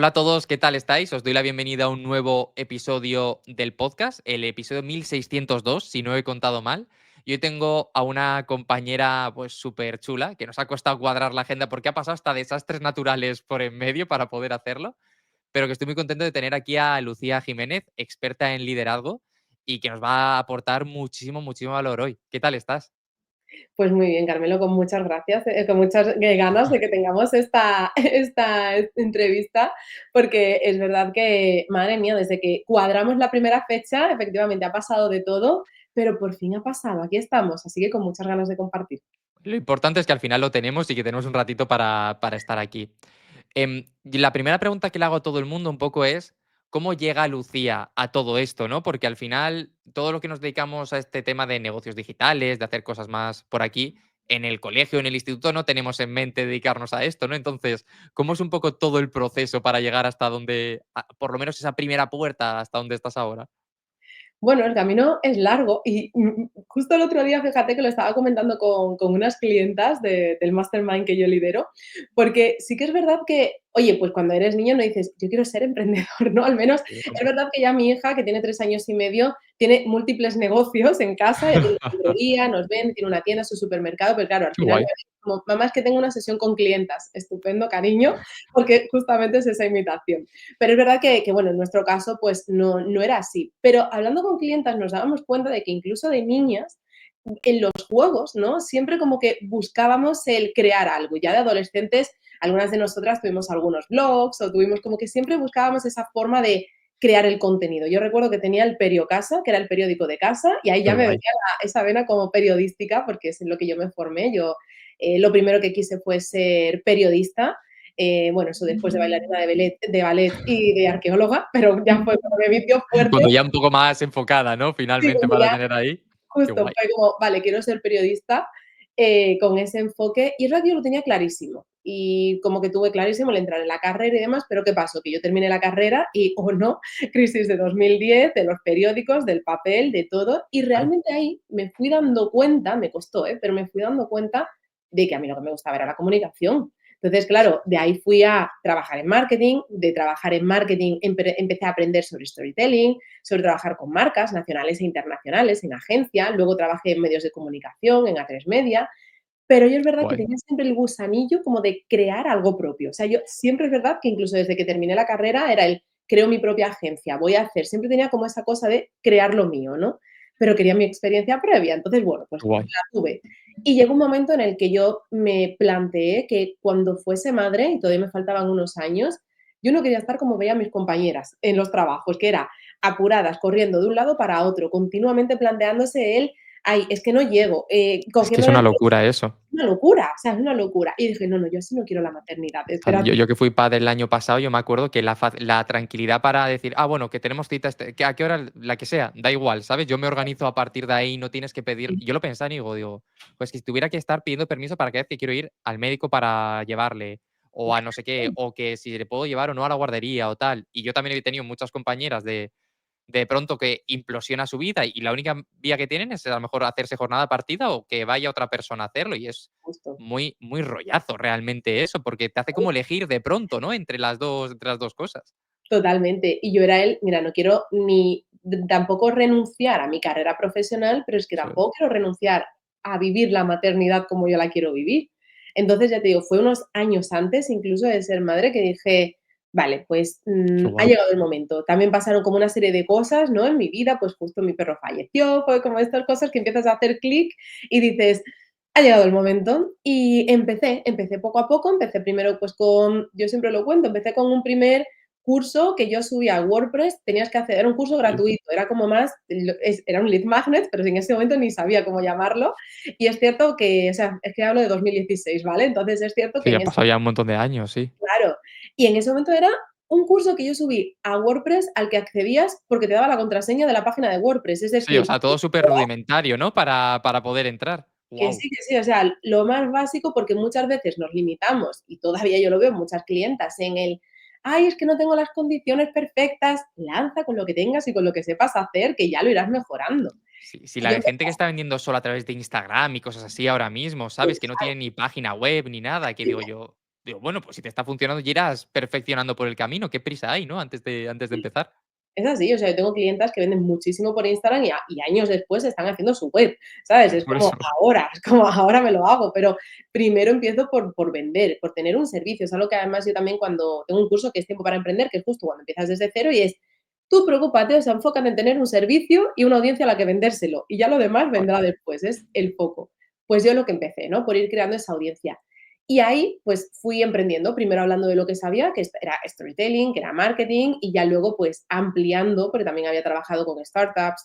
Hola a todos, ¿qué tal estáis? Os doy la bienvenida a un nuevo episodio del podcast, el episodio 1602, si no he contado mal. Y hoy tengo a una compañera pues súper chula, que nos ha costado cuadrar la agenda porque ha pasado hasta desastres naturales por en medio para poder hacerlo, pero que estoy muy contento de tener aquí a Lucía Jiménez, experta en liderazgo, y que nos va a aportar muchísimo, muchísimo valor hoy. ¿Qué tal estás? Pues muy bien, Carmelo, con muchas gracias, con muchas ganas de que tengamos esta entrevista, porque es verdad que, madre mía, desde que cuadramos la primera fecha, efectivamente ha pasado de todo, pero por fin ha pasado, aquí estamos, así que con muchas ganas de compartir. Lo importante es que al final lo tenemos y que tenemos un ratito para estar aquí. Y la primera pregunta que le hago a todo el mundo un poco es, ¿cómo llega Lucía a todo esto, no? Porque al final, todo lo que nos dedicamos a este tema de negocios digitales, de hacer cosas más por aquí, en el colegio, en el instituto, no tenemos en mente dedicarnos a esto, ¿no? Entonces, ¿cómo es un poco todo el proceso para llegar hasta donde, por lo menos esa primera puerta, hasta donde estás ahora? Bueno, el camino es largo y justo el otro día, fíjate que lo estaba comentando con unas clientas del mastermind que yo lidero, porque sí que es verdad que, oye, pues cuando eres niño no dices, yo quiero ser emprendedor, ¿no? Al menos Sí, es verdad que ya mi hija, que tiene 3 años y medio, tiene múltiples negocios en casa, ya tiene una librería, nos vende, tiene una tienda, su supermercado, pero claro, al qué final, guay. como, mamá, es que tengo una sesión con clientas, estupendo, cariño, porque justamente es esa imitación. Pero es verdad que, bueno, en nuestro caso, pues no era así. Pero hablando con clientas nos dábamos cuenta de que incluso de niñas, en los juegos, ¿no? Siempre como que buscábamos el crear algo. Ya de adolescentes, algunas de nosotras tuvimos algunos blogs o tuvimos como que siempre buscábamos esa forma de crear el contenido. Yo recuerdo que tenía el Perio Casa, que era el periódico de casa, y ahí Qué ya me venía guay. esa vena como periodística, porque es en lo que yo me formé. Yo lo primero que quise fue ser periodista, bueno, eso después de bailarina de ballet y de arqueóloga, pero ya fue como de vicio fuerte. Cuando ya un poco más enfocada, ¿no? Sí, Finalmente cuando para ya tener ahí. Qué justo guay. fue como, vale, quiero ser periodista con ese enfoque. Y es verdad que yo lo tenía clarísimo. Y como que tuve clarísimo el entrar en la carrera y demás, pero ¿qué pasó? Que yo terminé la carrera y, o no, crisis de 2010, de los periódicos, del papel, de todo. Y Claro. realmente ahí me fui dando cuenta, me costó, pero me fui dando cuenta de que a mí lo que me gustaba era la comunicación. Entonces, claro, de ahí fui a trabajar en marketing, de trabajar en marketing empecé a aprender sobre storytelling, sobre trabajar con marcas nacionales e internacionales, en agencia, luego trabajé en medios de comunicación, en A3 Media, pero yo es verdad que Guay. tenía siempre el gusanillo como de crear algo propio. O sea, yo siempre es verdad que incluso desde que terminé la carrera era el creo mi propia agencia, voy a hacer, siempre tenía como esa cosa de crear lo mío, ¿no? Pero quería mi experiencia previa, entonces, bueno, pues Guay. la tuve. Y llegó un momento en el que yo me planteé que cuando fuese madre, y todavía me faltaban unos años, yo no quería estar como veía a mis compañeras en los trabajos, que era apuradas, corriendo de un lado para otro, continuamente planteándose el, ay, es que no llego, ¿con Es que quién es me voy a una locura eso. una locura, o sea, es una locura. Y dije: "No, no, yo así no quiero la maternidad, Tal, yo espérate". yo que fui padre el año pasado, yo me acuerdo que la tranquilidad para decir: "Ah, bueno, que tenemos cita que a qué hora, la que sea, da igual", ¿sabes? Yo me organizo a partir de ahí, no tienes que pedir. Y yo lo pensaba y digo, pues que si tuviera que estar pidiendo permiso para cada vez que quiero ir al médico para llevarle, o a no sé qué, o que si le puedo llevar o no a la guardería o tal. Y yo también he tenido muchas compañeras de pronto que implosiona su vida y la única vía que tienen es a lo mejor hacerse jornada partida o que vaya otra persona a hacerlo y es Justo, muy, muy rollazo realmente eso, porque te hace como elegir de pronto, ¿no? Entre las dos cosas. totalmente. Y yo era el, mira, no quiero ni tampoco renunciar a mi carrera profesional, pero es que Eso es. tampoco quiero renunciar a vivir la maternidad como yo la quiero vivir. Entonces, ya te digo, fue unos años antes incluso de ser madre que dije: "Vale, pues, Qué ha guay. llegado el momento". También pasaron como una serie de cosas, ¿no?, en mi vida, pues justo mi perro falleció, fue como estas cosas que empiezas a hacer clic y dices: "Ha llegado el momento". Y empecé poco a poco, empecé primero, pues con yo siempre lo cuento, empecé con un primer curso que yo subía a WordPress, tenías que hacer era un curso Sí. gratuito, era como más era un lead magnet, pero en ese momento ni sabía cómo llamarlo. Y es cierto que, o sea, es que hablo de 2016, ¿vale? Entonces es cierto que Sí, en ha ese pasado ya un montón de años, sí. claro, y en ese momento era un curso que yo subí a WordPress al que accedías porque te daba la contraseña de la página de WordPress, es Sí, o decir, sea, todo súper rudimentario, ¿no? Para poder entrar. Wow. que sí, o sea, lo más básico, porque muchas veces nos limitamos, y todavía yo lo veo en muchas clientas, en el, ay, es que no tengo las condiciones perfectas, lanza con lo que tengas y con lo que sepas hacer, que ya lo irás mejorando. Sí, sí, Y la yo de gente que está vendiendo solo a través de Instagram y cosas así ahora mismo, ¿sabes? Que no tiene ni página web ni nada, que digo yo. Digo, bueno, pues si te está funcionando, ya irás perfeccionando por el camino. ¿Qué prisa hay, no? Antes de empezar. Es así, o sea, yo tengo clientas que venden muchísimo por Instagram y años después están haciendo su web, ¿sabes? Es Por como eso. ahora, es como ahora me lo hago, pero primero empiezo por vender, por tener un servicio. Es algo que además yo también cuando tengo un curso que es Tiempo para Emprender, que es justo cuando empiezas desde cero y es, tú preocúpate, o sea, enfócate en tener un servicio y una audiencia a la que vendérselo y ya lo demás Guay. vendrá después, es el foco. Pues yo lo que empecé, ¿no? Por ir creando esa audiencia. Y ahí, pues fui emprendiendo, primero hablando de lo que sabía, que era storytelling, que era marketing, y ya luego, pues ampliando, porque también había trabajado con startups,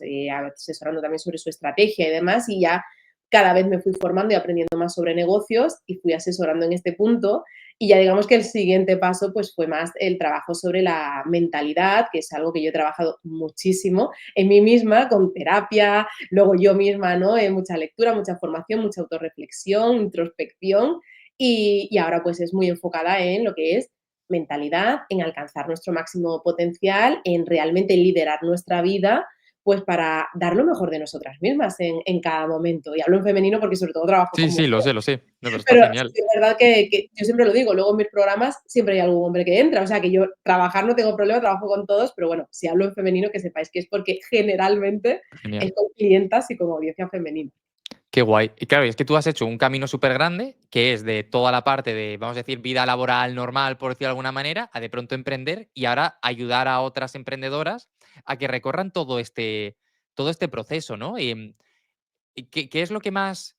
asesorando también sobre su estrategia y demás, y ya cada vez me fui formando y aprendiendo más sobre negocios y fui asesorando en este punto. Y ya digamos que el siguiente paso, pues fue más el trabajo sobre la mentalidad, que es algo que yo he trabajado muchísimo en mí misma, con terapia, luego yo misma, ¿no? Mucha lectura, mucha formación, mucha autorreflexión, introspección y ahora pues es muy enfocada en lo que es mentalidad, en alcanzar nuestro máximo potencial, en realmente liderar nuestra vida, pues para dar lo mejor de nosotras mismas en cada momento. Y hablo en femenino porque sobre todo trabajo Sí, con sí, lo mujeres. sé, lo sé. No, pero está Pero sí genial. que es verdad que yo siempre lo digo, luego en mis programas siempre hay algún hombre que entra, o sea que yo trabajar no tengo problema, trabajo con todos, pero bueno, si hablo en femenino que sepáis que es porque generalmente es Genial. con clientas y con audiencia femenina. Qué guay. Y claro, y es que tú has hecho un camino súper grande, que es de toda la parte de, vamos a decir, vida laboral normal, por decirlo de alguna manera, a de pronto emprender y ahora ayudar a otras emprendedoras a que recorran todo este proceso, ¿no? ¿Y qué es lo que más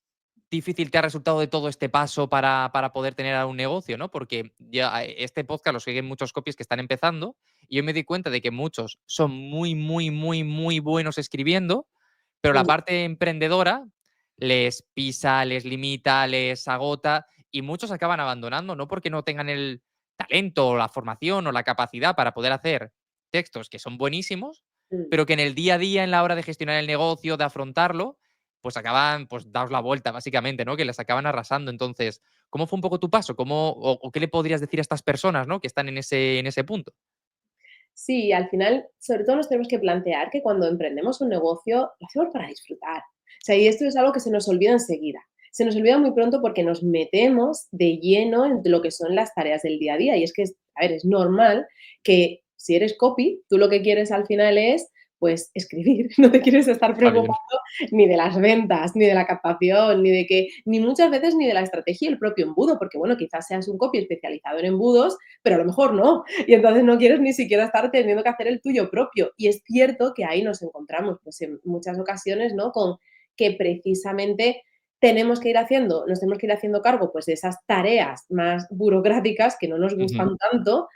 difícil te ha resultado de todo este paso para poder tener ahora un negocio, ¿no? Porque ya este podcast lo siguen muchos copies que están empezando y yo me di cuenta de que muchos son muy, muy, muy, muy buenos escribiendo, pero la Mm, parte emprendedora les pisa, les limita, les agota y muchos acaban abandonando, no porque no tengan el talento o la formación o la capacidad para poder hacer textos que son buenísimos, mm. pero que en el día a día, en la hora de gestionar el negocio, de afrontarlo, pues acaban, pues daos la vuelta, básicamente, ¿no? Que les acaban arrasando. Entonces, ¿cómo fue un poco tu paso? ¿O qué le podrías decir a estas personas, ¿no? Que están en ese punto. Sí, al final, sobre todo nos tenemos que plantear que cuando emprendemos un negocio, lo hacemos para disfrutar. O sea, y esto es algo que se nos olvida enseguida. Se nos olvida muy pronto porque nos metemos de lleno en lo que son las tareas del día a día. Y es que, a ver, es normal que si eres copy, tú lo que quieres al final es, pues, escribir. No te quieres estar Está bien. preocupando ni de las ventas, ni de la captación, ni de que, ni muchas veces ni de la estrategia y el propio embudo, porque bueno, quizás seas un copy especializado en embudos, pero a lo mejor no. Y entonces no quieres ni siquiera estar teniendo que hacer el tuyo propio. Y es cierto que ahí nos encontramos, pues en muchas ocasiones, ¿no? Con que precisamente tenemos que ir haciendo, nos tenemos que ir haciendo cargo pues de esas tareas más burocráticas que no nos Ujú. gustan tanto,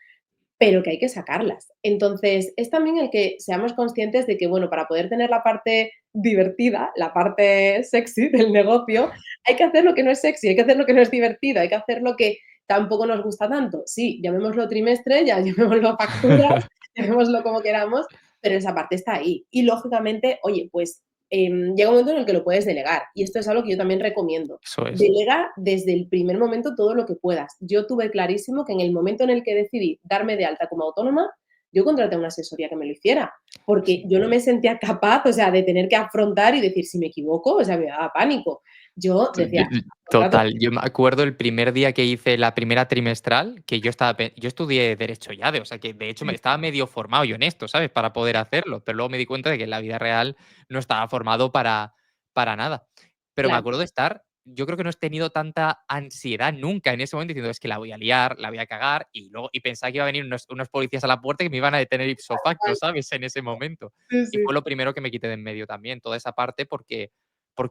pero que hay que sacarlas. Entonces, es también el que seamos conscientes de que, bueno, para poder tener la parte divertida, la parte sexy del negocio, hay que hacer lo que no es sexy, hay que hacer lo que no es divertido, hay que hacer lo que tampoco nos gusta tanto. Sí, llamémoslo trimestre, ya llamémoslo facturas, llamémoslo como queramos, pero esa parte está ahí. Y lógicamente, oye, pues llega un momento en el que lo puedes delegar. Y esto es algo que yo también recomiendo. Eso es. Delega desde el primer momento todo lo que puedas. Yo tuve clarísimo que en el momento en el que decidí darme de alta como autónoma, yo contraté una asesoría que me lo hiciera, porque yo no me sentía capaz, o sea, de tener que afrontar y decir, si me equivoco, o sea, me daba pánico. Yo decía, contrato. Total, yo me acuerdo el primer día que hice la primera trimestral, que yo estudié Derecho ya, o sea, que de hecho me estaba medio formado y honesto, ¿sabes? Para poder hacerlo, pero luego me di cuenta de que en la vida real no estaba formado para nada. Pero me Claro, acuerdo de estar, yo creo que no he tenido tanta ansiedad nunca en ese momento diciendo, es que la voy a liar, la voy a cagar, y pensaba que iba a venir unos policías a la puerta que me iban a detener ipso facto, ¿sabes? En ese momento. sí, Y fue sí. lo primero que me quité de en medio también, toda esa parte, porque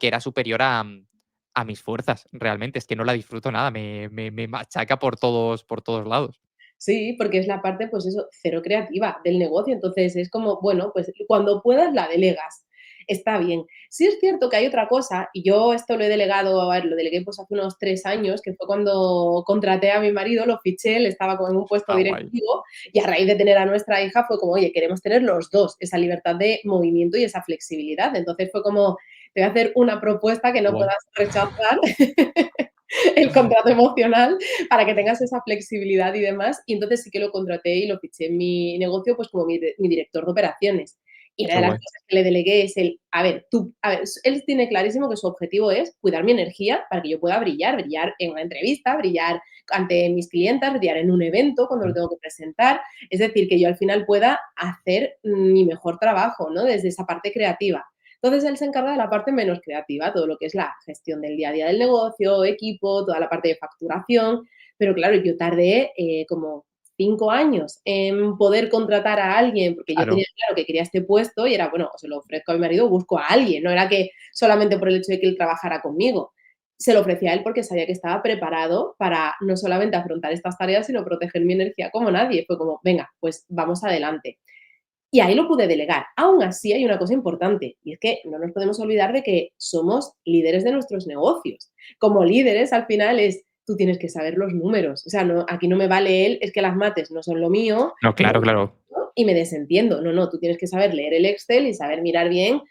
era superior a mis fuerzas, realmente, es que no la disfruto nada, me machaca por todos lados. Sí, porque es la parte, pues eso, cero creativa del negocio. Entonces es como, bueno, pues cuando puedas la delegas. Está bien. Sí es cierto que hay otra cosa, y yo esto lo he delegado, a ver, lo delegué pues hace unos 3 años, que fue cuando contraté a mi marido, lo fiché, él estaba como en un puesto Está guay. directivo, y a raíz de tener a nuestra hija fue como, oye, queremos tener los dos esa libertad de movimiento y esa flexibilidad. Entonces fue como, te voy a hacer una propuesta que no Guay. puedas rechazar, el contrato emocional, para que tengas esa flexibilidad y demás. Y entonces sí que lo contraté y lo fiché en mi negocio pues como mi director de operaciones. Y una Qué de las guay. cosas que le delegué es a ver, él tiene clarísimo que su objetivo es cuidar mi energía para que yo pueda brillar, brillar en una entrevista, brillar ante mis clientas, brillar en un evento cuando lo Mm. tengo que presentar. Es decir, que yo al final pueda hacer mi mejor trabajo, ¿no? Desde esa parte creativa. Entonces él se encarga de la parte menos creativa, todo lo que es la gestión del día a día del negocio, equipo, toda la parte de facturación. Pero claro, yo tardé como 5 años en poder contratar a alguien, porque yo tenía Claro. claro que quería este puesto y era, bueno, o se lo ofrezco a mi marido o busco a alguien, no era que solamente por el hecho de que él trabajara conmigo. Se lo ofrecía a él porque sabía que estaba preparado para no solamente afrontar estas tareas, sino proteger mi energía como nadie. Fue como, venga, pues vamos adelante. Y ahí lo pude delegar. Aún así hay una cosa importante y es que no nos podemos olvidar de que somos líderes de nuestros negocios. Como líderes, al final es, tú tienes que saber los números. O sea, no, aquí no me vale él, es que las mates no son lo mío No, claro, claro. y me desentiendo. No, no, tú tienes que saber leer el Excel y saber mirar bien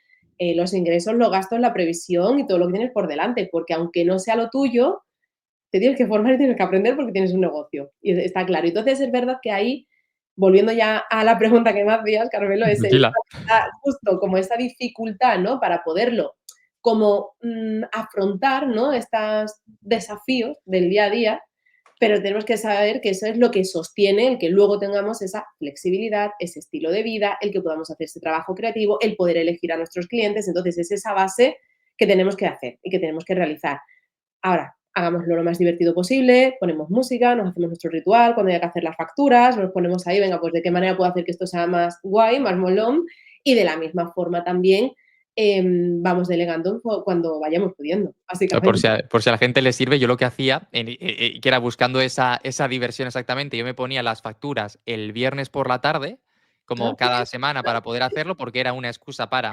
los ingresos, los gastos, la previsión y todo lo que tienes por delante, porque aunque no sea lo tuyo, te tienes que formar y tienes que aprender porque tienes un negocio. Y está claro. Entonces es verdad que ahí, volviendo ya a la pregunta que me hacías, Carmelo, es Tranquila. justo como esa dificultad, ¿no? Para poderlo como afrontar, ¿no? Estos desafíos del día a día, pero tenemos que saber que eso es lo que sostiene el que luego tengamos esa flexibilidad, ese estilo de vida, el que podamos hacer ese trabajo creativo, el poder elegir a nuestros clientes. Entonces es esa base que tenemos que hacer y que tenemos que realizar. Ahora, hagámoslo lo más divertido posible, ponemos música, nos hacemos nuestro ritual, cuando haya que hacer las facturas, nos ponemos ahí, venga, pues de qué manera puedo hacer que esto sea más guay, más molón, y de la misma forma también vamos delegando cuando vayamos pudiendo, Por básicamente. si a la gente le sirve, yo lo que hacía, que era buscando esa diversión exactamente, yo me ponía las facturas el viernes por la tarde, Ah, como cada semana para poder hacerlo, porque era una excusa para,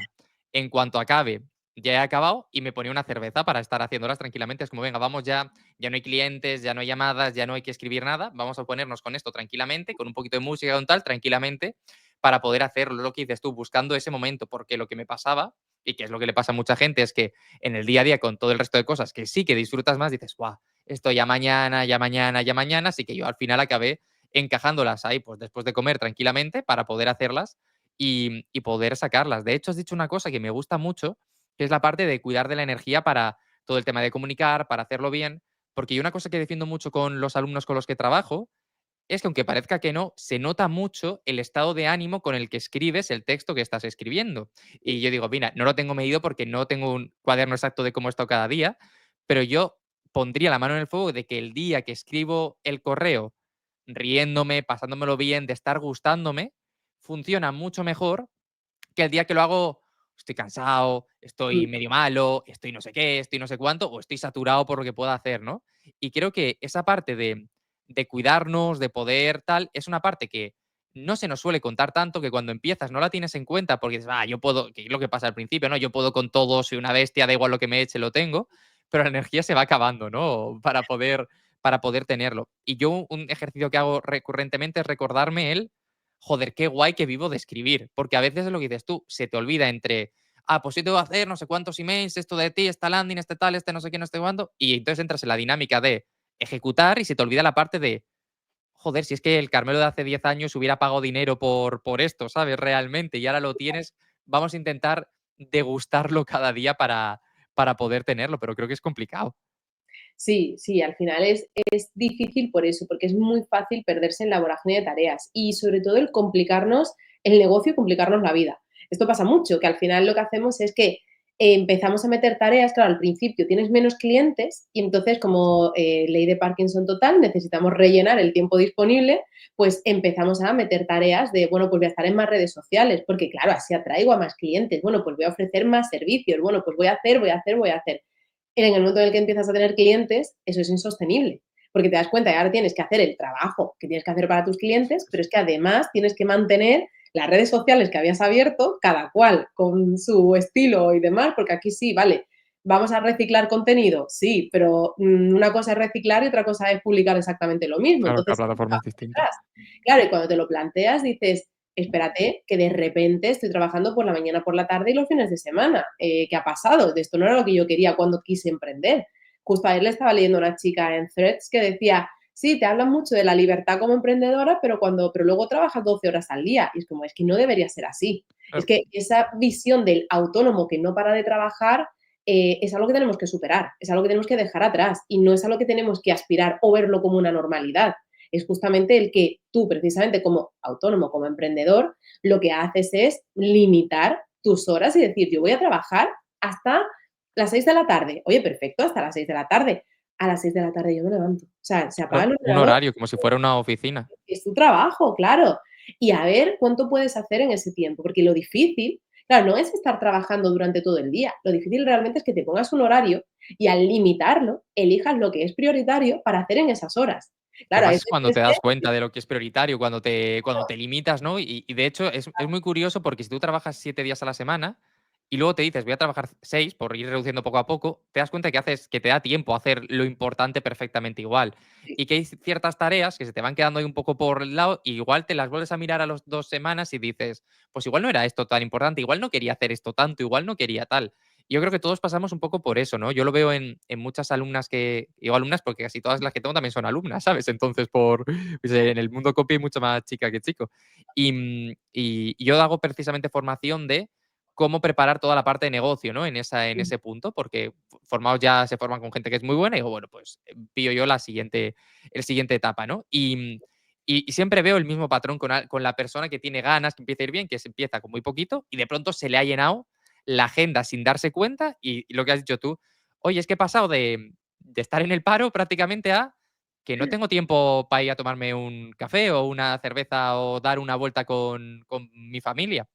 en cuanto acabe, ya he acabado y me ponía una cerveza para estar haciéndolas tranquilamente. Es como, venga, vamos ya, ya no hay clientes, ya no hay llamadas, ya no hay que escribir nada, vamos a ponernos con esto tranquilamente, con un poquito de música, con tal, tranquilamente, para poder hacerlo, lo que dices tú, buscando ese momento, porque lo que me pasaba, y que es lo que le pasa a mucha gente, es que en el día a día con todo el resto de cosas que sí que disfrutas más, dices, guau, esto ya mañana, ya mañana, ya mañana, así que yo al final acabé encajándolas ahí, pues después de comer tranquilamente para poder hacerlas y poder sacarlas. De hecho, has dicho una cosa que me gusta mucho, que es la parte de cuidar de la energía para todo el tema de comunicar, para hacerlo bien, porque hay una cosa que defiendo mucho con los alumnos con los que trabajo, es que aunque parezca que no, se nota mucho el estado de ánimo con el que escribes el texto que estás escribiendo. Y yo digo, mira, no lo tengo medido porque no tengo un cuaderno exacto de cómo he estado cada día, pero yo pondría la mano en el fuego de que el día que escribo el correo, riéndome, pasándomelo bien, de estar gustándome, funciona mucho mejor que el día que lo hago estoy cansado, estoy mm, medio malo, estoy no sé qué, estoy no sé cuánto, o estoy saturado por lo que pueda hacer, ¿no? Y creo que esa parte de cuidarnos, de poder tal, es una parte que no se nos suele contar tanto, que cuando empiezas no la tienes en cuenta porque dices, yo puedo, que es lo que pasa al principio, ¿no? Yo puedo con todo, soy una bestia, da igual lo que me eche, lo tengo, pero la energía se va acabando, ¿no? Para poder tenerlo. Y yo un ejercicio que hago recurrentemente es recordarme el joder, qué guay que vivo de escribir, porque a veces es lo que dices tú, se te olvida entre, pues sí tengo que hacer no sé cuántos emails, esto de ti, esta landing, este tal, este no sé qué, no sé cuándo, y entonces entras en la dinámica de ejecutar y se te olvida la parte de, joder, si es que el Carmelo de hace 10 años hubiera pagado dinero por esto, ¿sabes? Realmente, y ahora lo tienes, vamos a intentar degustarlo cada día para poder tenerlo, pero creo que es complicado. sí, sí, al final es difícil por eso, porque es muy fácil perderse en la vorágine de tareas y sobre todo el complicarnos el negocio y complicarnos la vida. Esto pasa mucho, que al final lo que hacemos es que empezamos a meter tareas, claro, al principio tienes menos clientes y entonces como ley de Parkinson total, necesitamos rellenar el tiempo disponible, pues empezamos a meter tareas de, bueno, pues voy a estar en más redes sociales, porque claro, así atraigo a más clientes, bueno, pues voy a ofrecer más servicios, bueno, pues voy a hacer, voy a hacer, voy a hacer. En el momento en el que empiezas a tener clientes, eso es insostenible, porque te das cuenta que ahora tienes que hacer el trabajo que tienes que hacer para tus clientes, pero es que además tienes que mantener las redes sociales que habías abierto, cada cual con su estilo y demás, porque aquí sí, vale, vamos a reciclar contenido, sí, pero una cosa es reciclar y otra cosa es publicar exactamente lo mismo. Claro, cada Entonces, plataforma es distinta. atrás. Claro, y cuando te lo planteas dices, espérate, que de repente estoy trabajando por la mañana, por la tarde y los fines de semana. ¿Qué ha pasado? De esto no era lo que yo quería cuando quise emprender. Justo ayer le estaba leyendo a una chica en Threads que decía, Sí, te hablan mucho de la libertad como emprendedora, pero luego trabajas 12 horas al día. Y es como, es que no debería ser así. Es Claro. que esa visión del autónomo que no para de trabajar es algo que tenemos que superar, es algo que tenemos que dejar atrás y no es algo que tenemos que aspirar o verlo como una normalidad. Es justamente el que tú, precisamente como autónomo, como emprendedor, lo que haces es limitar tus horas y decir, yo voy a trabajar hasta las 6 de la tarde. Oye, perfecto, hasta las 6 de la tarde. A las 6 de la tarde yo me levanto. O sea, se apaga Claro, el un ordenador, horario, como si fuera una oficina. es tu trabajo, claro. Y a ver cuánto puedes hacer en ese tiempo, porque lo difícil, claro, no es estar trabajando durante todo el día. Lo difícil realmente es que te pongas un horario y al limitarlo, elijas lo que es prioritario para hacer en esas horas. Que Claro, hay además es cuando veces te das que cuenta de lo que es prioritario, cuando te limitas, ¿no? Y de hecho es muy curioso porque si tú trabajas 7 días a la semana y luego te dices: "Voy a trabajar 6 por ir reduciendo poco a poco", te das cuenta que te da tiempo a hacer lo importante perfectamente igual. sí, Y que hay ciertas tareas que se te van quedando ahí un poco por el lado, y igual te las vuelves a mirar a los 2 semanas y dices: "Pues igual no era esto tan importante, igual no quería hacer esto tanto, igual no quería tal". Yo creo que todos pasamos un poco por eso, ¿no? Yo lo veo en muchas alumnas que digo alumnas porque casi todas las que tengo también son alumnas, ¿sabes? Entonces, pues, en el mundo copy hay mucha más chica que chico. Y yo hago precisamente formación de cómo preparar toda la parte de negocio, ¿no? En mm, ese punto, porque formados ya se forman con gente que es muy buena y digo, bueno, pues pillo yo el siguiente etapa, ¿no? Y siempre veo el mismo patrón con la persona que tiene ganas, que empieza a ir bien, que se empieza con muy poquito y de pronto se le ha llenado la agenda sin darse cuenta y lo que has dicho tú, oye, es que he pasado de estar en el paro prácticamente a que no tengo tiempo para ir a tomarme un café o una cerveza o dar una vuelta con mi familia.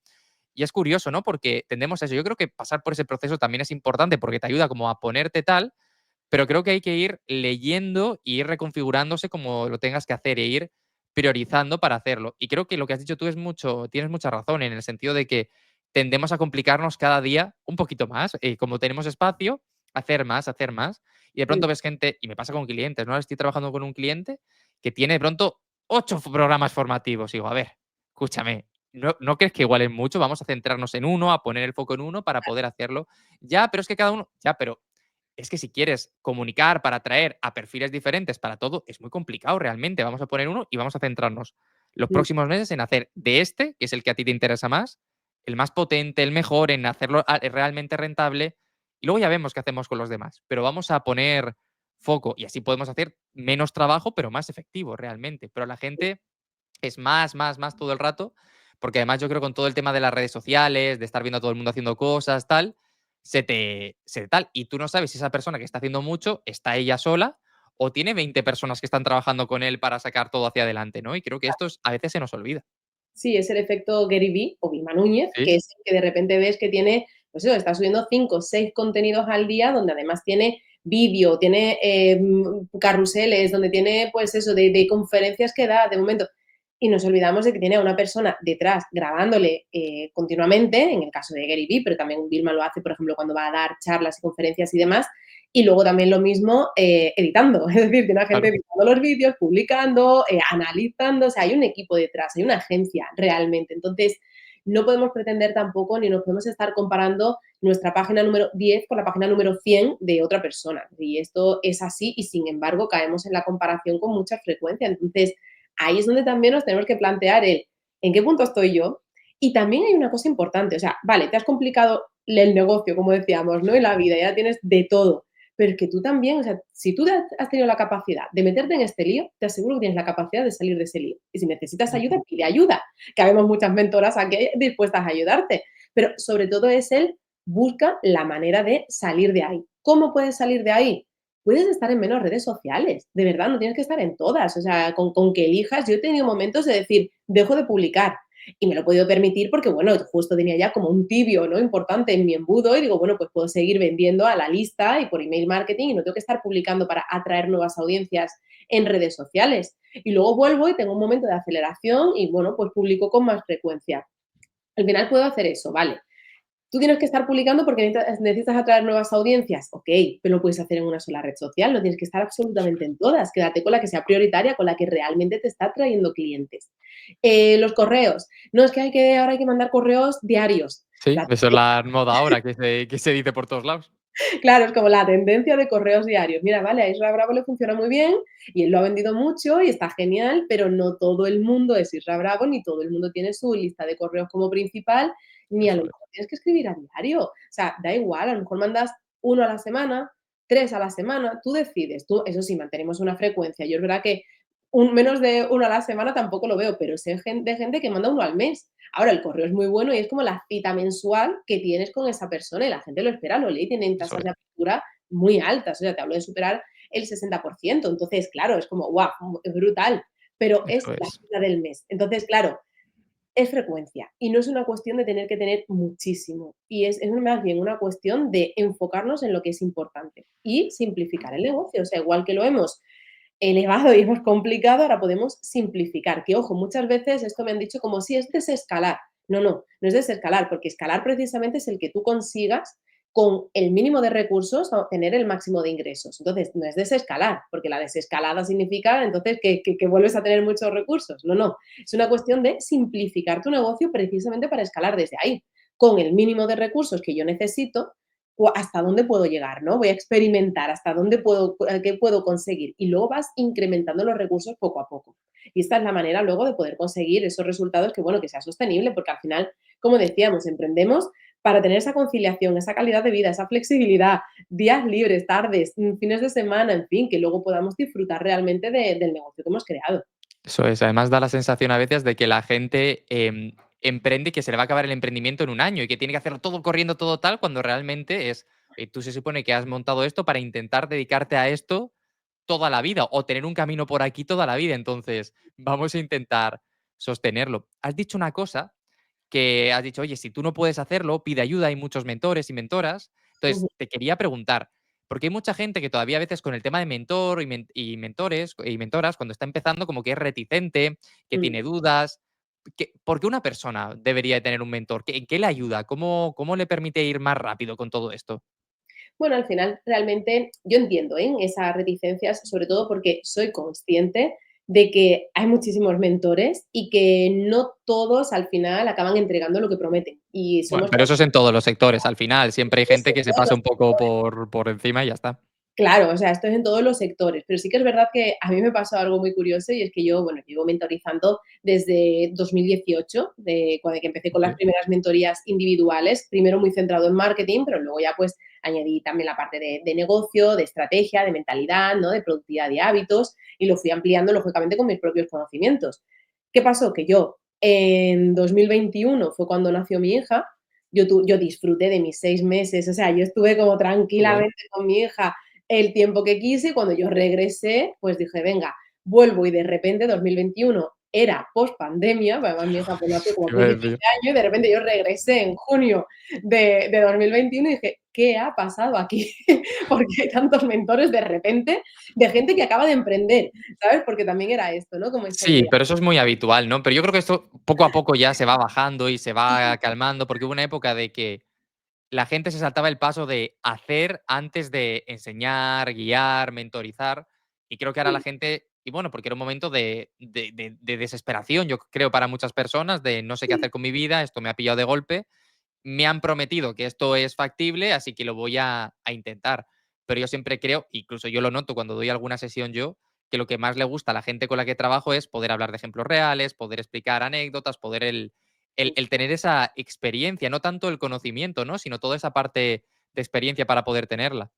Y es curioso, ¿no? Porque tendemos a eso. Yo creo que pasar por ese proceso también es importante porque te ayuda como a ponerte tal, pero creo que hay que ir leyendo y ir reconfigurándose como lo tengas que hacer e ir priorizando para hacerlo. Y creo que lo que has dicho tú tienes mucha razón en el sentido de que tendemos a complicarnos cada día un poquito más. Como tenemos espacio, hacer más, hacer más. Y de mm. pronto ves gente, y me pasa con clientes, ¿no? Ahora estoy trabajando con un cliente que tiene de pronto 8 programas formativos. Y digo, a ver, escúchame, ¿no crees que igual es mucho? Vamos a centrarnos en uno, a poner el foco en uno para poder hacerlo. Ya, pero es que cada uno, ya, pero es que si quieres comunicar para atraer a perfiles diferentes para todo, es muy complicado realmente. Vamos a poner uno y vamos a centrarnos los Mm. próximos meses en hacer de este, que es el que a ti te interesa más, el más potente, el mejor, en hacerlo realmente rentable. Y luego ya vemos qué hacemos con los demás. Pero vamos a poner foco y así podemos hacer menos trabajo, pero más efectivo realmente. Pero la gente es más, más, más todo el rato, porque además yo creo con todo el tema de las redes sociales, de estar viendo a todo el mundo haciendo cosas, tal, tal, y tú no sabes si esa persona que está haciendo mucho está ella sola o tiene 20 personas que están trabajando con él para sacar todo hacia adelante, ¿no? Y creo que a veces se nos olvida. Sí, es el efecto Gary Vee o Vilma Núñez, Sí, que es el que de repente ves que tiene, pues eso, está subiendo 5 o 6 contenidos al día, donde además tiene vídeo, tiene carruseles, donde tiene, pues eso, de conferencias que da de momento. Y nos olvidamos de que tiene a una persona detrás grabándole continuamente, en el caso de Gary Vee, pero también Vilma lo hace, por ejemplo, cuando va a dar charlas y conferencias y demás, y luego también lo mismo editando, es decir, tiene a gente claro. editando los vídeos, publicando, analizando, o sea, hay un equipo detrás, hay una agencia realmente. Entonces, no podemos pretender tampoco ni nos podemos estar comparando nuestra página número 10 con la página número 100 de otra persona. Y esto es así y sin embargo caemos en la comparación con mucha frecuencia. Entonces, ahí es donde también nos tenemos que plantear el en qué punto estoy yo. Y también hay una cosa importante, o sea, vale, te has complicado el negocio, como decíamos, ¿no? Y la vida, ya tienes de todo, pero es que tú también, o sea, si tú has tenido la capacidad de meterte en este lío, te aseguro que tienes la capacidad de salir de ese lío. Y si necesitas Mm. ayuda, pide ayuda, que habemos muchas mentoras aquí dispuestas a ayudarte. Pero sobre todo es el busca la manera de salir de ahí. ¿Cómo puedes salir de ahí? Puedes estar en menos redes sociales, de verdad, no tienes que estar en todas. O sea, con que elijas, yo he tenido momentos de decir, dejo de publicar, y me lo he podido permitir porque, bueno, justo tenía ya como un tibio, ¿no? Importante en mi embudo y digo, bueno, pues puedo seguir vendiendo a la lista y por email marketing y no tengo que estar publicando para atraer nuevas audiencias en redes sociales. Y luego vuelvo y tengo un momento de aceleración y, bueno, pues publico con más frecuencia. Al final puedo hacer eso, ¿vale? Tú tienes que estar publicando porque necesitas atraer nuevas audiencias, ok, pero lo puedes hacer en una sola red social, no tienes que estar absolutamente en todas, quédate con la que sea prioritaria, con la que realmente te está trayendo clientes. Los correos, no es que ahora hay que mandar correos diarios. Sí, eso es la moda ahora que se dice por todos lados. Claro, es como la tendencia de correos diarios. Mira, vale, a Isra Bravo le funciona muy bien y él lo ha vendido mucho y está genial, pero no todo el mundo es Isra Bravo, ni todo el mundo tiene su lista de correos como principal, ni a lo Eso es. mejor tienes que escribir a diario. O sea, da igual, a lo mejor mandas uno a la semana, 3 a la semana, tú decides. Tú, eso sí, mantenemos una frecuencia. Yo es verdad que menos de uno a la semana tampoco lo veo, pero sé de gente que manda uno al mes. Ahora, el correo es muy bueno y es como la cita mensual que tienes con esa persona y la gente lo espera, lo lee y tienen Eso tasas es. de apertura muy altas. O sea, te hablo de superar el 60%. Entonces, claro, es como, guau, es brutal, pero es Eso la es. cita del mes. Entonces, claro, es frecuencia y no es una cuestión de tener que tener muchísimo. Y es más bien una cuestión de enfocarnos en lo que es importante y simplificar el negocio. O sea, igual que lo hemos elevado y hemos complicado, ahora podemos simplificar. Que ojo, muchas veces esto me han dicho como si es desescalar. No, no, no es desescalar, porque escalar precisamente es el que tú consigas con el mínimo de recursos tener el máximo de ingresos. Entonces, no es desescalar, porque la desescalada significa entonces que vuelves a tener muchos recursos. No, no, es una cuestión de simplificar tu negocio precisamente para escalar desde ahí, con el mínimo de recursos que yo necesito hasta dónde puedo llegar, ¿no? Voy a experimentar hasta dónde puedo, qué puedo conseguir y luego vas incrementando los recursos poco a poco. Y esta es la manera luego de poder conseguir esos resultados que, bueno, que sea sostenible, porque al final, como decíamos, emprendemos para tener esa conciliación, esa calidad de vida, esa flexibilidad, días libres, tardes, fines de semana, en fin, que luego podamos disfrutar realmente del negocio que hemos creado. Eso es. Además, da la sensación a veces de que la gente emprende y que se le va a acabar el emprendimiento en un año y que tiene que hacerlo todo corriendo, todo tal, cuando realmente es, tú se supone que has montado esto para intentar dedicarte a esto toda la vida o tener un camino por aquí toda la vida. Entonces, vamos a intentar sostenerlo. Has dicho una cosa que has dicho, oye, si tú no puedes hacerlo, pide ayuda, hay muchos mentores y mentoras. Ujú, Entonces, te quería preguntar, porque hay mucha gente que todavía a veces con el tema de mentor y mentores y mentoras, cuando está empezando, como que es reticente, que mm. tiene dudas. ¿Por qué una persona debería de tener un mentor? ¿En qué le ayuda? ¿Cómo le permite ir más rápido con todo esto? Bueno, al final realmente yo entiendo, esas reticencias, sobre todo porque soy consciente de que hay muchísimos mentores y que no todos al final acaban entregando lo que prometen. Y Bueno, somos pero eso es en todos los sectores. Al final, siempre hay eso gente en que se todos pasa los un poco sectores. por encima y ya está. Claro, o sea, esto es en todos los sectores, pero sí que es verdad que a mí me pasó algo muy curioso y es que yo, bueno, llevo mentorizando desde 2018, cuando que empecé con las Ok. primeras mentorías individuales, primero muy centrado en marketing, pero luego ya pues añadí también la parte de negocio, de estrategia, de mentalidad, ¿no? De productividad y hábitos y lo fui ampliando lógicamente con mis propios conocimientos. ¿Qué pasó? Que yo en 2021 fue cuando nació mi hija, yo disfruté de mis 6 meses, o sea, yo estuve como Qué guay. tranquilamente con mi hija el tiempo que quise y cuando yo regresé, pues dije, venga, vuelvo y de repente 2021 era post pandemia, además mi hija pues nació como a ¿Qué iba a principios decir? de año y de repente yo regresé en junio de 2021 y dije, ¿qué ha pasado aquí? Porque hay tantos mentores de repente de gente que acaba de emprender, ¿sabes? Porque también era esto, ¿no? Como esta Sí, idea. pero eso es muy habitual, ¿no? Pero yo creo que esto poco a poco ya se va bajando y se va calmando, porque hubo una época de que la gente se saltaba el paso de hacer antes de enseñar, guiar, mentorizar. Y creo que ahora la Sí, gente, y bueno, porque era un momento de desesperación, yo creo, para muchas personas, de no sé qué sí, hacer con mi vida, esto me ha pillado de golpe, me han prometido que esto es factible, así que lo voy a intentar. Pero yo siempre creo, incluso yo lo noto cuando doy alguna sesión yo, que lo que más le gusta a la gente con la que trabajo es poder hablar de ejemplos reales, poder explicar anécdotas, poder el tener esa experiencia, no tanto el conocimiento, ¿no? Sino toda esa parte de experiencia para poder tenerla.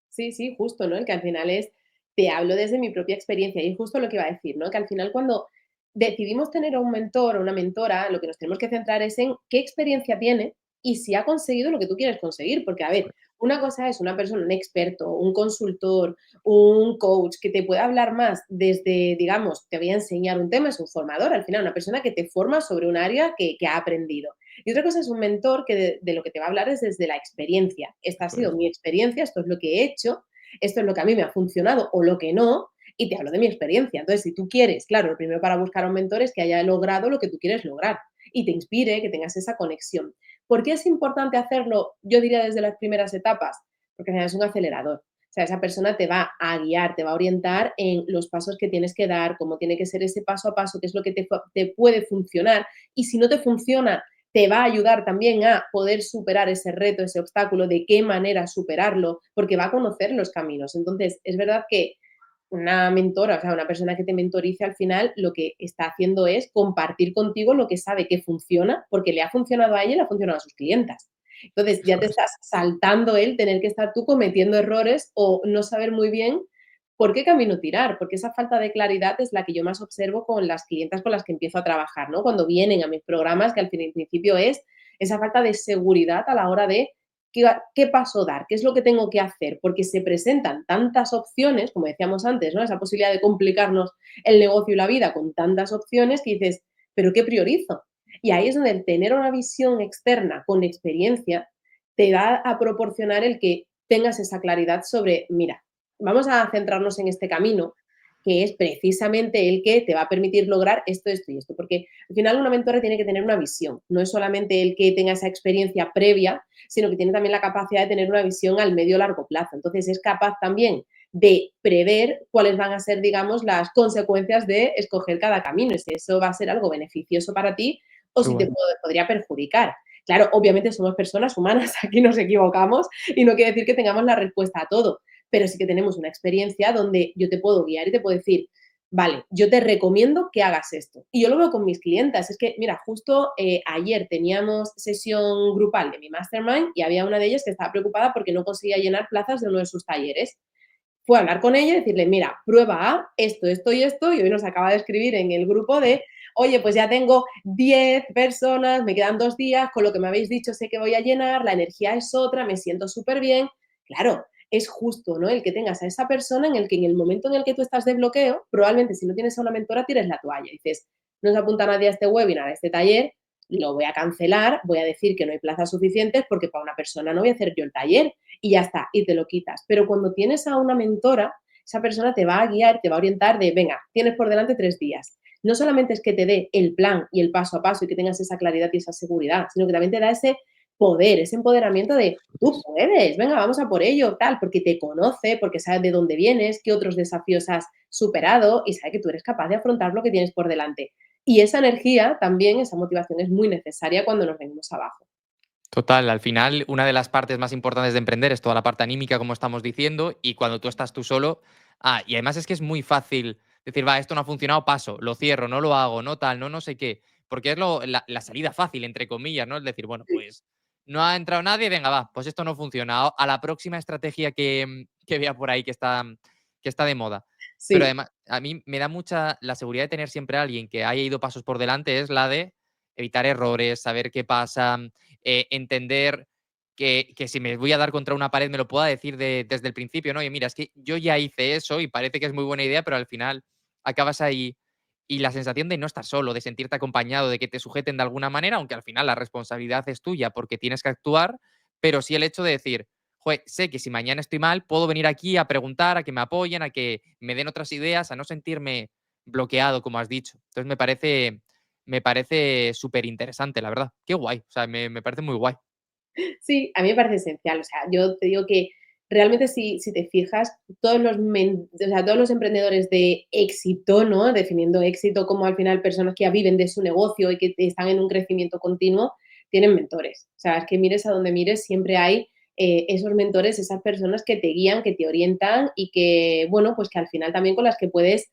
sí, sí, justo, ¿no? El que al final es, te hablo desde mi propia experiencia y es justo lo que iba a decir, ¿no? Que al final cuando decidimos tener a un mentor o una mentora, lo que nos tenemos que centrar es en qué experiencia tiene y si ha conseguido lo que tú quieres conseguir. Porque, a Eso ver, es. una cosa es una persona, un experto, un consultor, un coach que te puede hablar más desde, digamos, te voy a enseñar un tema, es un formador, al final, una persona que te forma sobre un área que ha aprendido. Y otra cosa es un mentor que de lo que te va a hablar es desde la experiencia. Esta ha Eso sido es. mi experiencia, esto es lo que he hecho, esto es lo que a mí me ha funcionado o lo que no, y te hablo de mi experiencia. Entonces, si tú quieres, claro, lo primero para buscar a un mentor es que haya logrado lo que tú quieres lograr y te inspire, que tengas esa conexión. ¿Por qué es importante hacerlo? Yo diría desde las primeras etapas, porque al final es un acelerador. O sea, esa persona te va a guiar, te va a orientar en los pasos que tienes que dar, cómo tiene que ser ese paso a paso, qué es lo que te puede funcionar. Y si no te funciona, te va a ayudar también a poder superar ese reto, ese obstáculo, de qué manera superarlo, porque va a conocer los caminos. Entonces, es verdad que una mentora, o sea, una persona que te mentorice al final lo que está haciendo es compartir contigo lo que sabe que funciona, porque le ha funcionado a ella y le ha funcionado a sus clientas. Entonces, ya Eso te es. estás saltando el tener que estar tú cometiendo errores o no saber muy bien por qué camino tirar, porque esa falta de claridad es la que yo más observo con las clientas con las que empiezo a trabajar, ¿no? Cuando vienen a mis programas, que al fin y al principio es esa falta de seguridad a la hora de qué paso dar, qué es lo que tengo que hacer, porque se presentan tantas opciones, como decíamos antes, ¿no? Esa posibilidad de complicarnos el negocio y la vida con tantas opciones que dices, ¿pero qué priorizo? Y ahí es donde el tener una visión externa con experiencia te da a proporcionar el que tengas esa claridad sobre, mira, vamos a centrarnos en este camino, que es precisamente el que te va a permitir lograr esto, esto y esto. Porque al final una mentora tiene que tener una visión, no es solamente el que tenga esa experiencia previa, sino que tiene también la capacidad de tener una visión al medio largo plazo. Entonces es capaz también de prever cuáles van a ser, digamos, las consecuencias de escoger cada camino, y si eso va a ser algo beneficioso para ti o Qué si te guay. podría perjudicar. Claro, obviamente somos personas humanas, aquí nos equivocamos y no quiere decir que tengamos la respuesta a todo, pero sí que tenemos una experiencia donde yo te puedo guiar y te puedo decir, vale, yo te recomiendo que hagas esto. Y yo lo veo con mis clientas. Es que, mira, justo ayer teníamos sesión grupal de mi mastermind y había una de ellas que estaba preocupada porque no conseguía llenar plazas de uno de sus talleres. Fue a hablar con ella y decirle, mira, prueba a esto, esto y hoy nos acaba de escribir en el grupo de, oye, pues ya tengo 10 personas, me quedan 2 días, con lo que me habéis dicho sé que voy a llenar, la energía es otra, me siento súper bien. Claro, es justo, ¿no? El que tengas a esa persona en el que en el momento en el que tú estás de bloqueo, probablemente si no tienes a una mentora, tires la toalla. Y dices, no se apunta nadie a este webinar, a este taller, lo voy a cancelar, voy a decir que no hay plazas suficientes porque para una persona no voy a hacer yo el taller y ya está, y te lo quitas. Pero cuando tienes a una mentora, esa persona te va a guiar, te va a orientar de, venga, tienes por delante 3 días. No solamente es que te dé el plan y el paso a paso y que tengas esa claridad y esa seguridad, sino que también te da ese poder, ese empoderamiento de, Eso tú es. puedes, venga, vamos a por ello, tal, porque te conoce, porque sabe de dónde vienes, qué otros desafíos has superado y sabe que tú eres capaz de afrontar lo que tienes por delante. Y esa energía también, esa motivación es muy necesaria cuando nos venimos abajo. Total, al final, una de las partes más importantes de emprender es toda la parte anímica, como estamos diciendo, y cuando tú estás tú solo. Y además es que es muy fácil decir, va, esto no ha funcionado, paso, lo cierro, no lo hago, no tal, no, no sé qué. Porque es la salida fácil, entre comillas, ¿no? Es decir, bueno, pues no ha entrado nadie, venga, va, pues esto no funciona. A la próxima estrategia que vea por ahí que está de moda. Pero Sí, además, a mí me da mucha la seguridad de tener siempre a alguien que haya ido pasos por delante, es la de evitar errores, saber qué pasa, entender que si me voy a dar contra una pared me lo pueda decir desde el principio, ¿no? Oye, mira, es que yo ya hice eso y parece que es muy buena idea, pero al final acabas ahí y la sensación de no estar solo, de sentirte acompañado, de que te sujeten de alguna manera, aunque al final la responsabilidad es tuya porque tienes que actuar, pero sí el hecho de decir, joder, sé que si mañana estoy mal, puedo venir aquí a preguntar, a que me apoyen, a que me den otras ideas, a no sentirme bloqueado, como has dicho. Entonces me parece súper interesante, la verdad. Qué guay. O sea, me parece muy guay. sí, a mí me parece esencial. O sea, yo te digo que realmente si te fijas, todos los emprendedores de éxito, ¿no? Definiendo éxito como al final personas que ya viven de su negocio y que están en un crecimiento continuo, tienen mentores. O sea, es que mires a donde mires, siempre hay esos mentores, esas personas que te guían, que te orientan y que, bueno, pues que al final también con las que puedes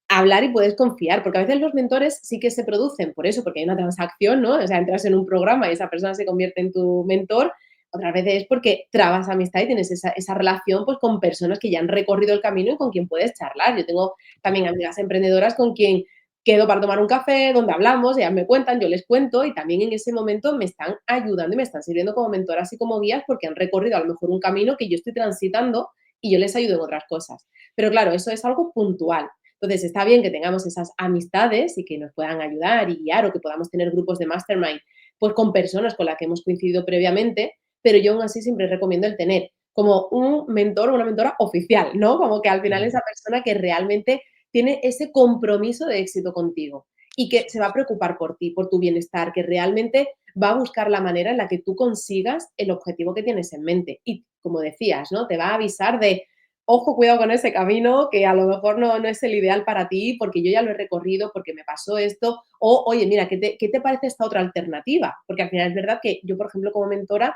hablar y puedes confiar, porque a veces los mentores sí que se producen por eso, porque hay una transacción, ¿no? O sea, entras en un programa y esa persona se convierte en tu mentor, otras veces es porque trabas amistad y tienes esa relación pues con personas que ya han recorrido el camino y con quien puedes charlar. Yo tengo también amigas emprendedoras con quien quedo para tomar un café, donde hablamos, ellas me cuentan, yo les cuento y también en ese momento me están ayudando y me están sirviendo como mentoras y como guías porque han recorrido a lo mejor un camino que yo estoy transitando y yo les ayudo en otras cosas. Pero claro, eso es algo puntual. Entonces, está bien que tengamos esas amistades y que nos puedan ayudar y guiar o que podamos tener grupos de mastermind pues con personas con las que hemos coincidido previamente, pero yo aún así siempre recomiendo el tener como un mentor o una mentora oficial, ¿no? Como que al final Ujú. esa persona que realmente tiene ese compromiso de éxito contigo y que se va a preocupar por ti, por tu bienestar, que realmente va a buscar la manera en la que tú consigas el objetivo que tienes en mente. Y como decías, ¿no? Te va a avisar de ojo, cuidado con ese camino, que a lo mejor no es el ideal para ti, porque yo ya lo he recorrido, porque me pasó esto, o oye, mira, ¿qué te parece esta otra alternativa? Porque al final es verdad que yo, por ejemplo, como mentora,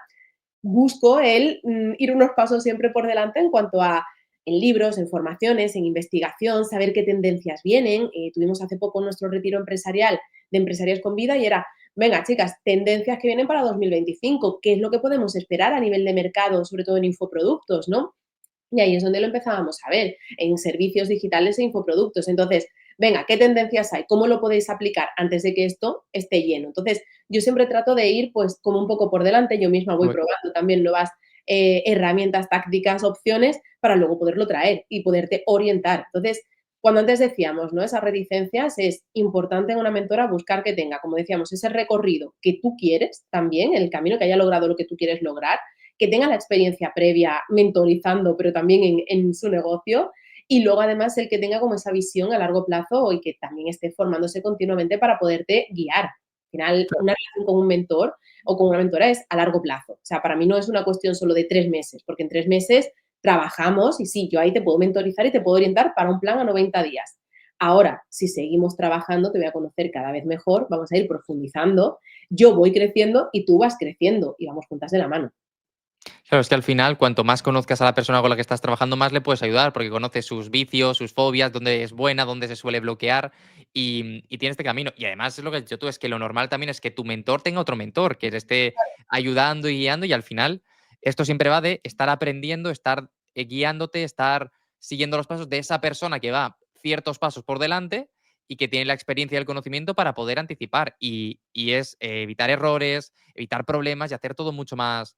busco el ir unos pasos siempre por delante en cuanto a en libros, en formaciones, en investigación, saber qué tendencias vienen. Tuvimos hace poco nuestro retiro empresarial de Empresarias con Vida y era, venga, chicas, tendencias que vienen para 2025, ¿qué es lo que podemos esperar a nivel de mercado, sobre todo en infoproductos, ¿no? Y ahí es donde lo empezábamos a ver, en servicios digitales e infoproductos. Entonces, venga, ¿qué tendencias hay? ¿Cómo lo podéis aplicar antes de que esto esté lleno? Entonces, yo siempre trato de ir pues como un poco por delante, yo misma voy Muy probando también nuevas herramientas, tácticas, opciones para luego poderlo traer y poderte orientar. Entonces, cuando antes decíamos, ¿no? Esas reticencias, es importante en una mentora buscar que tenga, como decíamos, ese recorrido que tú quieres también, el camino que haya logrado lo que tú quieres lograr, que tenga la experiencia previa mentorizando, pero también en su negocio. Y luego, además, el que tenga como esa visión a largo plazo y que también esté formándose continuamente para poderte guiar. Al final, claro. una relación con un mentor o con una mentora es a largo plazo. O sea, para mí no es una cuestión solo de 3 meses, porque en 3 meses trabajamos y sí, yo ahí te puedo mentorizar y te puedo orientar para un plan a 90 días. Ahora, si seguimos trabajando, te voy a conocer cada vez mejor, vamos a ir profundizando, yo voy creciendo y tú vas creciendo y vamos juntas de la mano. Claro, es que al final, cuanto más conozcas a la persona con la que estás trabajando, más le puedes ayudar, porque conoces sus vicios, sus fobias, dónde es buena, dónde se suele bloquear y tiene este camino. Y además es lo que has dicho tú, es que lo normal también es que tu mentor tenga otro mentor, que te esté ayudando y guiando y al final esto siempre va de estar aprendiendo, estar guiándote, estar siguiendo los pasos de esa persona que va ciertos pasos por delante y que tiene la experiencia y el conocimiento para poder anticipar. Y es evitar errores, evitar problemas y hacer todo mucho más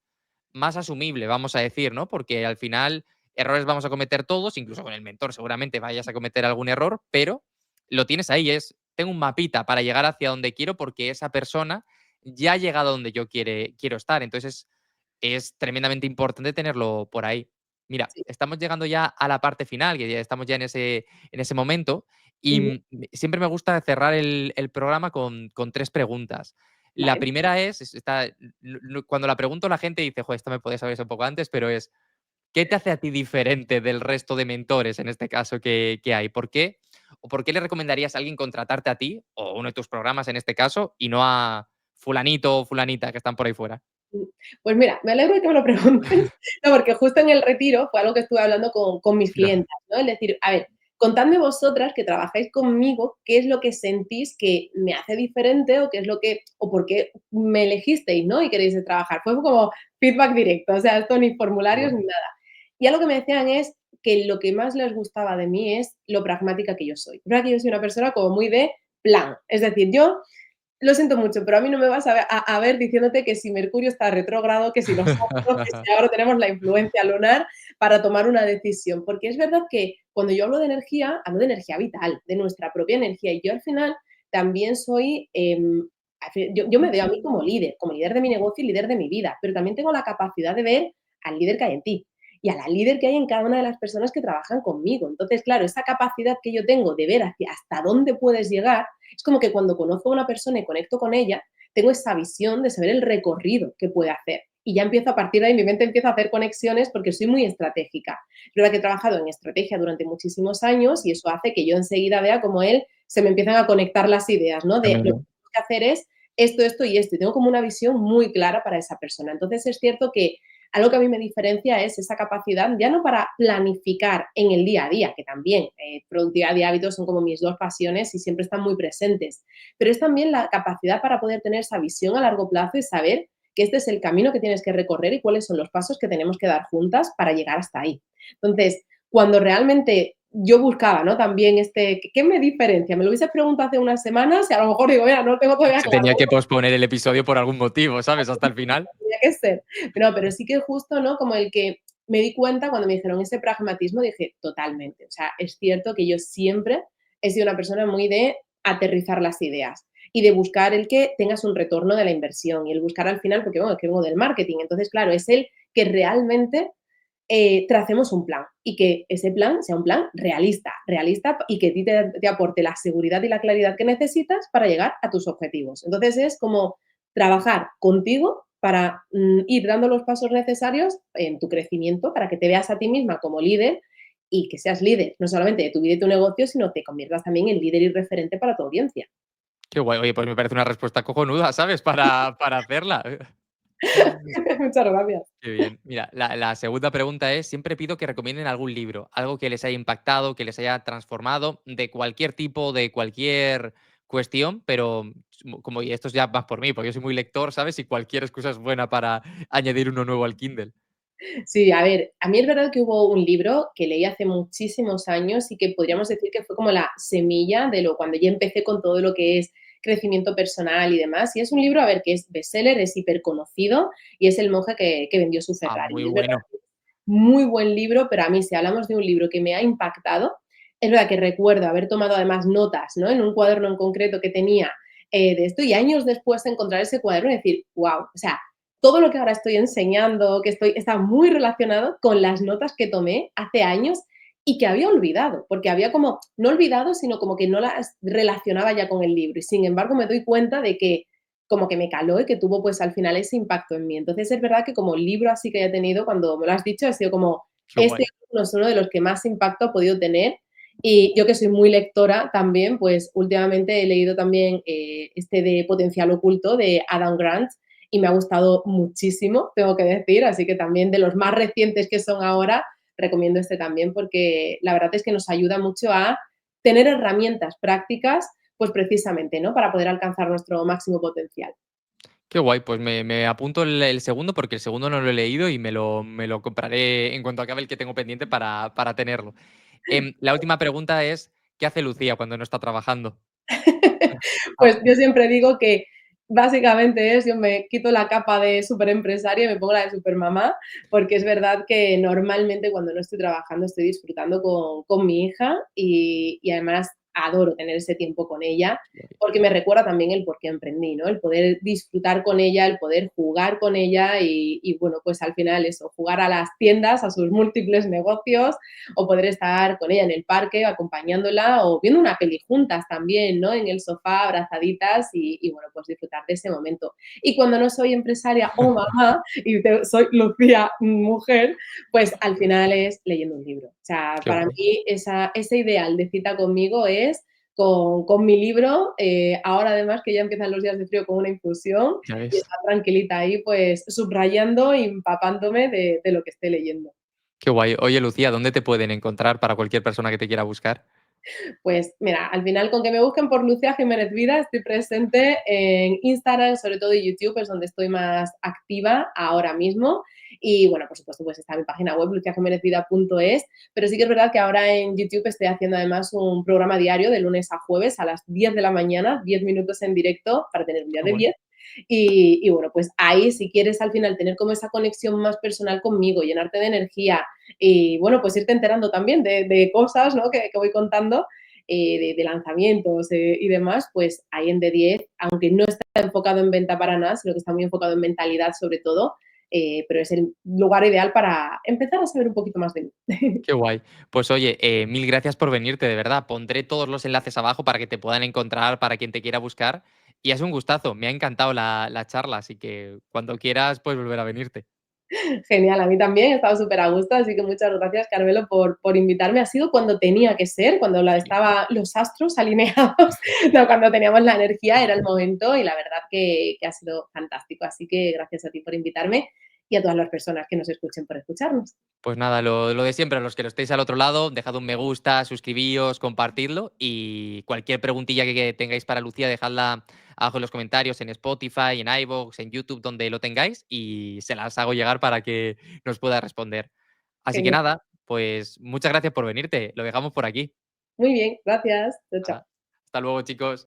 asumible, vamos a decir, ¿no? Porque al final errores vamos a cometer todos, incluso con el mentor seguramente vayas a cometer algún error, pero lo tienes ahí, tengo un mapita para llegar hacia donde quiero porque esa persona ya ha llegado a donde yo quiero estar. Entonces es tremendamente importante tenerlo por ahí. Mira, Sí, estamos llegando ya a la parte final, que ya estamos ya en ese momento, y ujú, siempre me gusta cerrar el programa con tres preguntas. La vale. primera cuando la pregunto la gente dice, joder, esta me podía saber eso un poco antes, pero es, ¿qué te hace a ti diferente del resto de mentores, en este caso, que hay? ¿Por qué? ¿O por qué le recomendarías a alguien contratarte a ti, o uno de tus programas en este caso, y no a fulanito o fulanita que están por ahí fuera? Mm, pues mira, me alegro de que me lo preguntes, no, porque justo en el retiro fue algo que estuve hablando con mis Claro. clientas, ¿no? Es decir, a ver, contadme vosotras que trabajáis conmigo, qué es lo que sentís que me hace diferente o qué es lo que, o por qué me elegisteis, ¿no? Y queréis trabajar. Fue como feedback directo, o sea, esto ni Qué formularios bueno. ni nada. Y algo que me decían es que lo que más les gustaba de mí es lo pragmática que yo soy. Es verdad que yo soy una persona como muy de plan, es decir, yo lo siento mucho, pero a mí no me vas a ver diciéndote que si Mercurio está retrógrado, que si nosotros, que si ahora tenemos la influencia lunar para tomar una decisión. Porque es verdad que cuando yo hablo de energía vital, de nuestra propia energía. Y yo al final también soy, yo me veo a mí como líder de mi negocio y líder de mi vida, pero también tengo la capacidad de ver al líder que hay en ti y a la líder que hay en cada una de las personas que trabajan conmigo. Entonces, claro, esa capacidad que yo tengo de ver hasta dónde puedes llegar es como que cuando conozco a una persona y conecto con ella, tengo esa visión de saber el recorrido que puede hacer. Y ya empiezo a partir de ahí, mi mente empieza a hacer conexiones porque soy muy estratégica. Es verdad que he trabajado en estrategia durante muchísimos años y eso hace que yo enseguida vea como él se me empiezan a conectar las ideas, ¿no? De lo que Tremendo. tengo que hacer es esto y esto. Y tengo como una visión muy clara para esa persona. Entonces es cierto que algo que a mí me diferencia es esa capacidad, ya no para planificar en el día a día, que también productividad y hábitos son como mis dos pasiones y siempre están muy presentes, pero es también la capacidad para poder tener esa visión a largo plazo y saber que este es el camino que tienes que recorrer y cuáles son los pasos que tenemos que dar juntas para llegar hasta ahí. Entonces, cuando realmente yo buscaba, ¿no? También ¿qué me diferencia? Me lo hubiese preguntado hace unas semanas y a lo mejor digo, mira, no lo tengo todavía Se claro, tenía que posponer el episodio por algún motivo, ¿sabes? Hasta el final. tenía que ser. No, pero sí que justo, ¿no? Como el que me di cuenta cuando me dijeron ese pragmatismo, dije, totalmente. O sea, es cierto que yo siempre he sido una persona muy de aterrizar las ideas y de buscar el que tengas un retorno de la inversión y el buscar al final, porque bueno, es que vengo del marketing, entonces, claro, es el que realmente tracemos un plan y que ese plan sea un plan realista, realista y que a ti te aporte la seguridad y la claridad que necesitas para llegar a tus objetivos. Entonces es como trabajar contigo para ir dando los pasos necesarios en tu crecimiento, para que te veas a ti misma como líder y que seas líder, no solamente de tu vida y tu negocio, sino te conviertas también en líder y referente para tu audiencia. Qué guay. Oye, pues me parece una respuesta cojonuda, ¿sabes? Para hacerla. Muchas gracias. Qué bien. Mira, la segunda pregunta es, siempre pido que recomienden algún libro, algo que les haya impactado, que les haya transformado, de cualquier tipo, de cualquier cuestión, pero como y esto es ya más por mí, porque yo soy muy lector, ¿sabes? Y cualquier excusa es buena para añadir uno nuevo al Kindle. Sí, a ver, a mí es verdad que hubo un libro que leí hace muchísimos años y que podríamos decir que fue como la semilla de lo cuando ya empecé con todo lo que es crecimiento personal y demás. Y es un libro, a ver, que es bestseller, es hiperconocido y es El monje que vendió su Ah, Ferrari. muy Y es verdad, bueno. muy buen libro, pero a mí, si hablamos de un libro que me ha impactado, es verdad que recuerdo haber tomado además notas, ¿no? En un cuaderno en concreto que tenía de esto y años después encontrar ese cuaderno y decir, wow, o sea, todo lo que ahora estoy enseñando, está muy relacionado con las notas que tomé hace años y que había olvidado, porque había como, no olvidado, sino como que no las relacionaba ya con el libro. Y sin embargo me doy cuenta de que como que me caló y que tuvo pues al final ese impacto en mí. Entonces es verdad que como libro así que haya tenido, cuando me lo has dicho, ha sido como, Qué este guay. es uno de los que más impacto ha podido tener. Y yo que soy muy lectora también, pues últimamente he leído también este de Potencial Oculto de Adam Grant y me ha gustado muchísimo, tengo que decir, así que también de los más recientes que son ahora, recomiendo este también porque la verdad es que nos ayuda mucho a tener herramientas prácticas, pues precisamente, ¿no? Para poder alcanzar nuestro máximo potencial. Qué guay, pues me apunto el segundo, porque el segundo no lo he leído y me lo compraré en cuanto acabe el que tengo pendiente para tenerlo. La última pregunta es, ¿qué hace Lucía cuando no está trabajando? Pues yo siempre digo que básicamente es, yo me quito la capa de superempresaria y me pongo la de supermamá, porque es verdad que normalmente cuando no estoy trabajando estoy disfrutando con mi hija y además adoro tener ese tiempo con ella, porque me recuerda también el por qué emprendí, ¿no? El poder disfrutar con ella, el poder jugar con ella y bueno, pues al final eso, jugar a las tiendas, a sus múltiples negocios, o poder estar con ella en el parque acompañándola o viendo una peli juntas también, ¿no? En el sofá, abrazaditas y bueno, pues disfrutar de ese momento. Y cuando no soy empresaria o mamá y soy Lucía, mujer, pues al final es leyendo un libro. O sea, Qué para guay, mí ese ideal de cita conmigo es con mi libro, ahora además que ya empiezan los días de frío con una infusión ya y ves. estar tranquilita ahí pues subrayando y empapándome de lo que esté leyendo. Qué guay. Oye, Lucía, ¿dónde te pueden encontrar para cualquier persona que te quiera buscar? Pues mira, al final con que me busquen por Lucía Jiménez Vida, estoy presente en Instagram, sobre todo en YouTube, es donde estoy más activa ahora mismo. Y bueno, por supuesto, pues está mi página web, luciajimenezvida.es, pero sí que es verdad que ahora en YouTube estoy haciendo además un programa diario de lunes a jueves a las 10 de la mañana, 10 minutos en directo para tener un día Qué de guay. 10. Y bueno, pues ahí si quieres al final tener como esa conexión más personal conmigo, llenarte de energía y bueno, pues irte enterando también de cosas ¿no? que voy contando, de lanzamientos y demás, pues ahí en D10, aunque no está enfocado en venta para nada, sino que está muy enfocado en mentalidad sobre todo, pero es el lugar ideal para empezar a saber un poquito más de mí. Qué guay. Pues oye, mil gracias por venirte, de verdad. Pondré todos los enlaces abajo para que te puedan encontrar, para quien te quiera buscar. Y es un gustazo, me ha encantado la charla, así que cuando quieras puedes volver a venirte. Genial, a mí también, he estado súper a gusto, así que muchas gracias, Carmelo, por invitarme. Ha sido cuando tenía que ser, cuando Sí. estaba los astros alineados, no, cuando teníamos la energía, era el momento y la verdad que ha sido fantástico. Así que gracias a ti por invitarme y a todas las personas que nos escuchen por escucharnos. Pues nada, lo de siempre, a los que lo estéis al otro lado, dejad un me gusta, suscribíos, compartidlo y cualquier preguntilla que tengáis para Lucía, dejadla abajo en los comentarios, en Spotify, en iVoox, en YouTube, donde lo tengáis y se las hago llegar para que nos pueda responder. Así que Genial. nada, pues muchas gracias por venirte. Lo dejamos por aquí. Muy bien, gracias. Chao, chao. Nada, hasta luego, chicos.